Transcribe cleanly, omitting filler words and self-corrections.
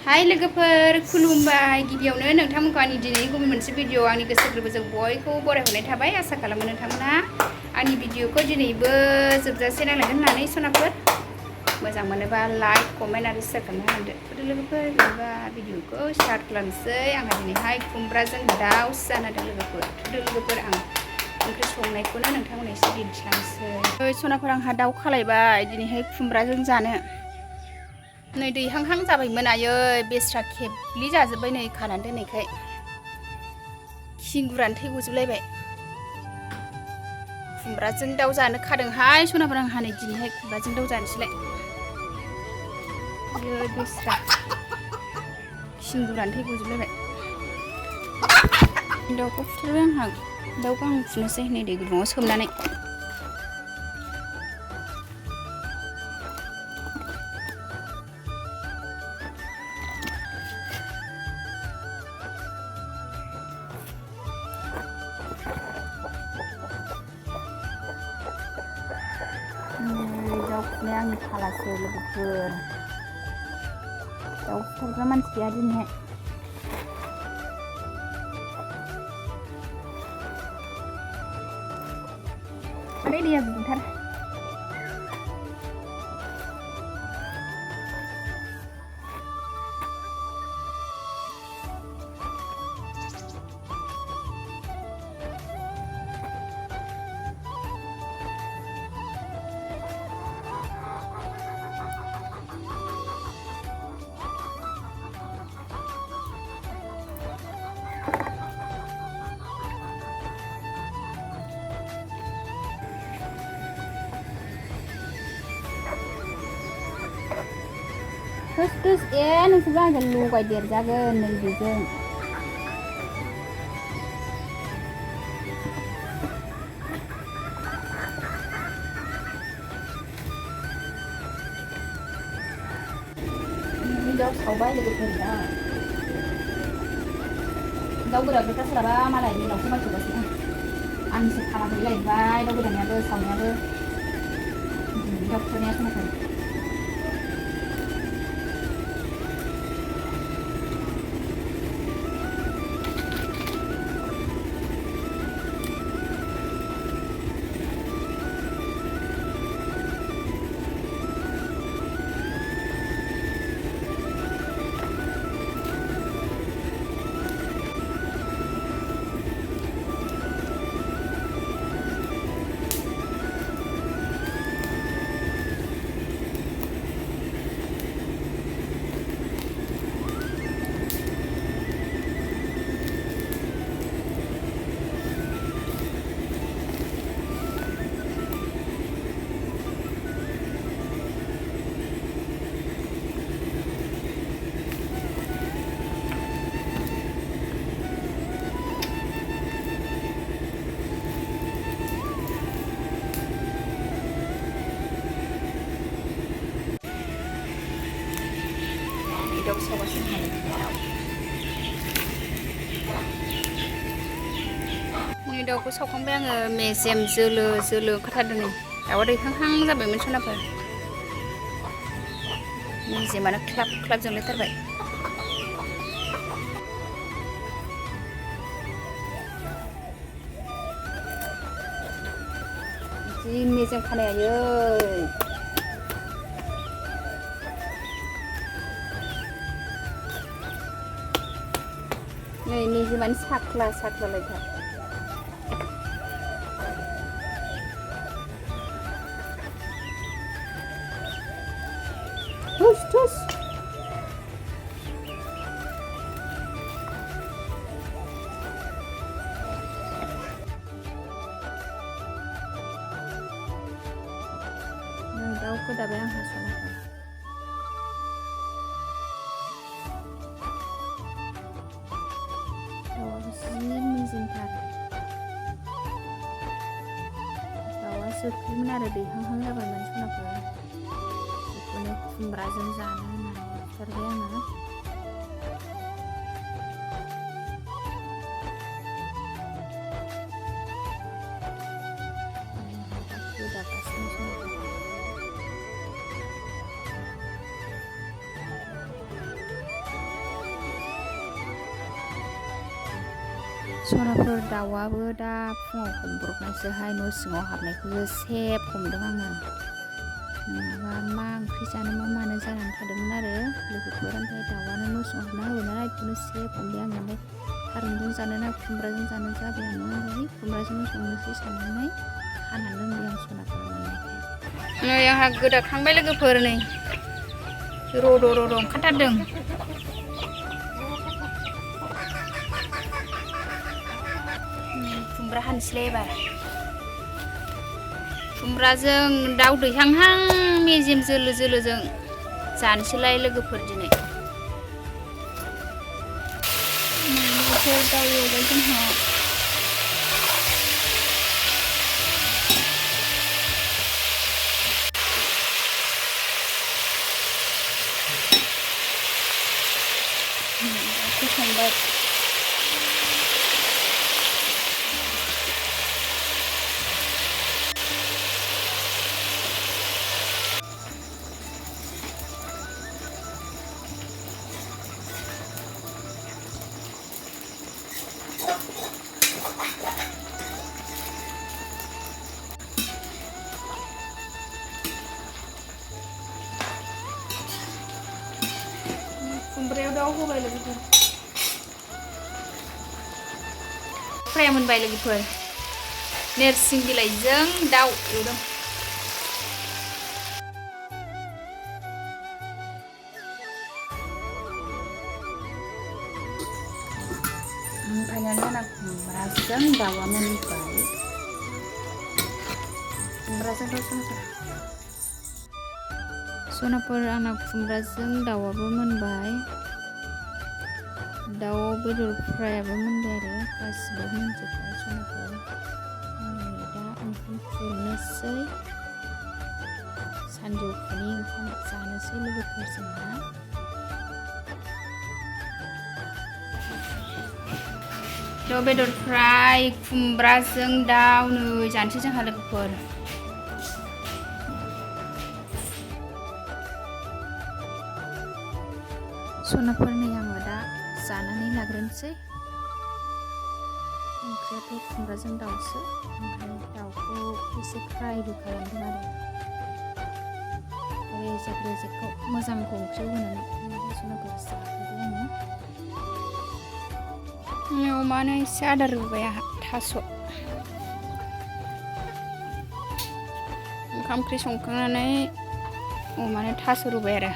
हाय लोगोफोर खुलुमबाय गिबियावनो नोंथांमोनखौ आंनि दिनै गुबुन मोनसे भिडिअ आंनि गोसो गोरबोजों बयखौ बरायहरनाय थाबाय आसा खालामो नोंथांमोना आंनि भिडिअखौ दिनैबो जोबजासे नायलांगोन होननानै सनाफोर मोजां मोनोबा लाइक कमेन्ट आरो शेयार खालामना होदो लोगोफोर बिदिबा भिडिअखौ स्टार्ट खालामनोसै आंहा दिनैहाय खुमब्राजों दाउ जानादों लोगोफोर आं ओंख्रि संनायखौनो नोंथांमोननो एसे दिन्थिलांसै सनाफोर आंहा दाउ खालायबाय दिनैहाय खुमब्राजों जानो नै दैहांहां जाबायमोन आयै बेस्रा खेबलि जाजोब्बाय नै खानानै दोननायखाय खिंगुरानो थै गजोबलायबाय खुमब्राजों दाउ जानो खादोंहाय सनाफोर आंहा नै दिनैहाय खुमब्राजों दाउ जानोसैलाय आयै बेस्रा खिंगुरानो थै गजोबलायबाय दाउखौ फुथारबाय आंहा दाउखौ आं फुनोसै नै दै गुदुङाव सोमनानै दाउ फुनाया आंनि फालासो लोगोफोर दाउ फुथारग्रा मानसि गैया दिनैहाय माने दैया गुदुंथार थोस नोंसोरबो आंजों लगायदेरजागोन नै बेजों दाउ सावबाय लोगोफोर दाउ गोदानखौ सोलाबा मालाय मिलावसो मावसोगासिनो आंसो खालामनानै लायबाय दाउ गोदानायाबो सावनायाबो दाउ फुनाया सनाफोर दाउ सावगासिनो नै दाउखौ सावखांबाय आङो मेजेम जोलो ओंखारथारदों नै दाउआ दैहांहां जाबायमोन सनाफोर मेजेमानो ख्लाब जोंलायथारबाय जि मेजेम खानाय आयै नै मेजेमानो साख्ला लायथार थुस दाउ गोदाबाय आंहा सनाफोर जि मेजेमथार दाउआ जोख्लिमोन आरो दैहांहां जाबायमोन सनाफोर बेखौनो खुमब्राजों जानो होननानै फुथारबाय आङो सनाफोर दाउआबो दा फुङाव हमब्रबनायसोहाय न' सिङाव हाबनायखौसो सेब हमदों आङो। नङाबा मा ओंख्रि जानो मा मानो जानानै थादोंमोन आरो लोगोफोर, ओमफ्राय दाउआनो न' सिङाव हाबना होबाय नालाय बेखौनो सेब हमबाय आङो। ओमफ्राय थारुनजों जानो ना खुमब्राजों जानो जाबाय आङो। ओमफ्राय खुमब्राजों संनोसै साननानै खानानै दोनबाय आं सनाफोर मोननायखाय। नै आंहा गोदाखांबाय लोगोफोर, नै रद' ओंखारथारदों। खुमब्रा हानोसैलाय एबार। खुमब्राजों दाउ दैहांहां मेजेम जोलो जोलोजों जानोसैलाय लोगोफोर दिनै। दाउ एवबाय जोंहा। संबाय। खुमब्रायाव दाउ होबाय लोगोफोर। फ्राया मोनबाय लोगोफोर। नोरसिं बिलाइजों दाउ एवदों। ओमफ्राय जोंना खुमब्राजों दाउआ मोनबाय। खुमब्राजों दाउ सनाफोर आंना खुमब्राजों दाउआबो मोनबाय। दाउ बेदर फ्रायाबो मोनबाय आरो गासिबो मोनजोब्बाय सनाफोर। दा ओंखाम खुरनोसै, सानजौफुनि ओंखाम जानोसै लोगोफोर जोंहा। दाउ बेदर फ्राय खुमब्राजों दाउ नै जानोसै जोंहा लोगोफोर। सनाफोरनि आङो दा जानानै लाग्रोनोसै। ओंख्रियाथ' खुमब्राजों दाउसो, ओमफ्राय दाउखौ एसे फ्रायबो खालामदों आरो रेजेकखौ मोजांखौ ओंख्रियाव होनानै सनाफोर जाहोबाय आङो। अमानो एसे आदार रुबाय आंहा थास'। ओंखाम ओंख्रि संखांनानै अमानो थास' रुबाय आरो।